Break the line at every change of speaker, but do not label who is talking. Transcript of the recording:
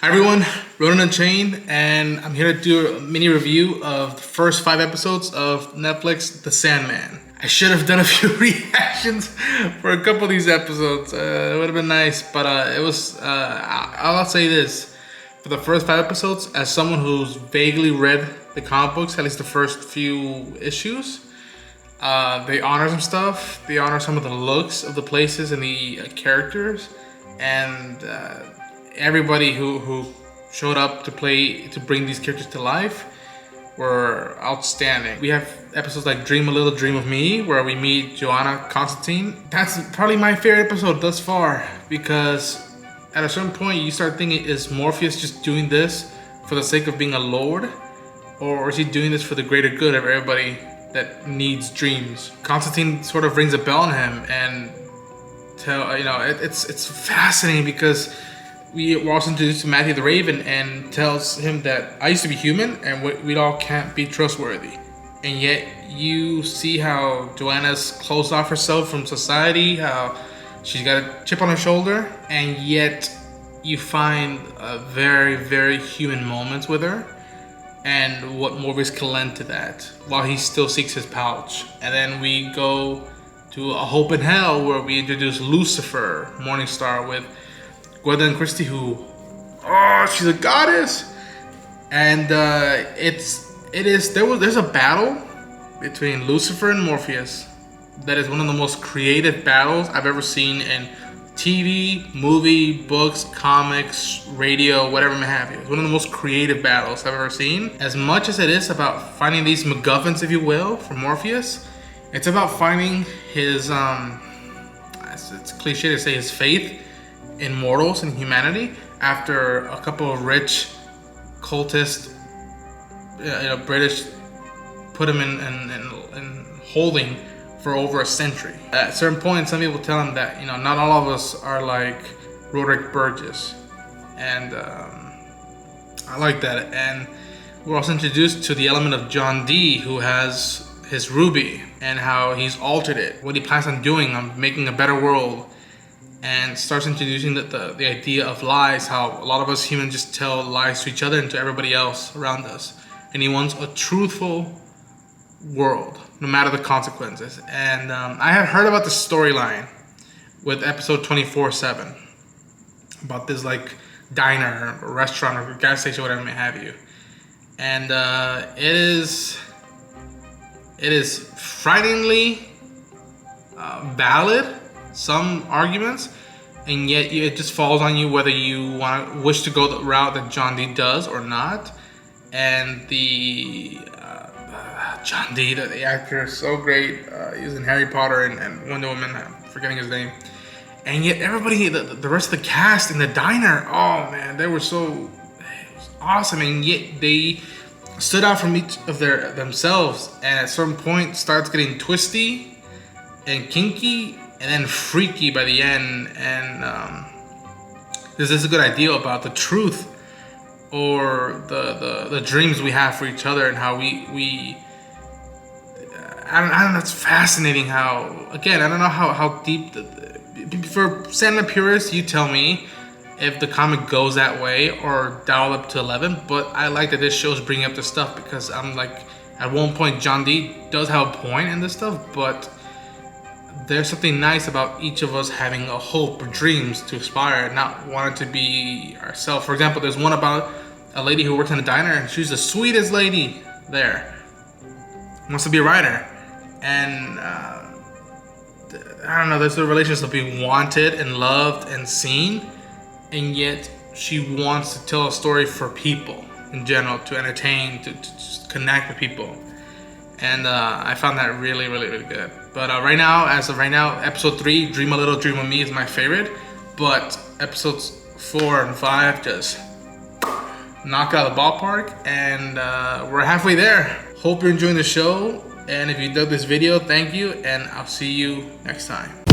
Hi everyone, Ronan Unchained, and I'm here to do a mini review of the first 5 episodes of Netflix, The Sandman. I should have done a few reactions for a couple of these episodes. It would have been nice, but I'll say this. For the first 5 episodes, as someone who's vaguely read the comic books, at least the first few issues, they honor some stuff. They honor some of the looks of the places and the characters, and everybody who showed up to bring these characters to life were outstanding. We have episodes like Dream a Little Dream of Me, where we meet Joanna Constantine. That's probably my favorite episode thus far, because at a certain point you start thinking, is Morpheus just doing this for the sake of being a lord, or is he doing this for the greater good of everybody that needs dreams? Constantine sort of rings a bell on him, and it's fascinating because we're also introduced to Matthew the Raven, and tells him that I used to be human and we all can't be trustworthy. And yet you see how Joanna's closed off herself from society, how she's got a chip on her shoulder, and yet you find very, very human moments with her, and what Morpheus can lend to that while he still seeks his pouch. And then we go to A Hope in Hell, where we introduce Lucifer, Morningstar, with Gwendolyn Christie, she's a goddess. And there's a battle between Lucifer and Morpheus that is one of the most creative battles I've ever seen in TV, movie, books, comics, radio, whatever may have you. It's one of the most creative battles I've ever seen. As much as it is about finding these MacGuffins, if you will, for Morpheus, it's about finding his it's cliche to say, his faith in mortals and humanity, after a couple of rich cultist British put him in holding for over a century. At a certain point, some people tell him that not all of us are like Roderick Burgess, and I like that. And we're also introduced to the element of John Dee, who has his ruby, and how he's altered it, what he plans on doing, on making a better world, and starts introducing the idea of lies, how a lot of us humans just tell lies to each other and to everybody else around us. And he wants a truthful world, no matter the consequences. And I had heard about the storyline with episode 24/7, about this like diner or restaurant or gas station, whatever may have you. And it is frighteningly valid, some arguments, and yet it just falls on you whether you wish to go the route that John Dee does or not. And the John Dee, the actor, is so great. He was in Harry Potter and Wonder Woman. I'm forgetting his name. And yet everybody, the rest of the cast in the diner, oh man, they were so, it was awesome. And yet they stood out from each of themselves, and at a certain point starts getting twisty and kinky, and then freaky by the end. And this is a good idea about the truth, or the dreams we have for each other, and how we I don't know, it's fascinating how, again, I don't know how deep, for Sandman purists, you tell me if the comic goes that way or dial up to 11, but I like that this show's bringing up this stuff, because I'm like, at one point John Dee does have a point in this stuff, but there's something nice about each of us having a hope or dreams to aspire, not wanting to be ourselves. For example, there's one about a lady who works in a diner, and she's the sweetest lady there, wants to be a writer, and I don't know, there's a relationship of being wanted and loved and seen, and yet she wants to tell a story for people in general, to entertain, to just connect with people. And I found that really, really, really good. But as of right now, episode 3, Dream a Little Dream of Me, is my favorite. But episodes 4 and 5 just knock out of the ballpark, and we're halfway there. Hope you're enjoying the show, and if you dug this video, thank you, and I'll see you next time.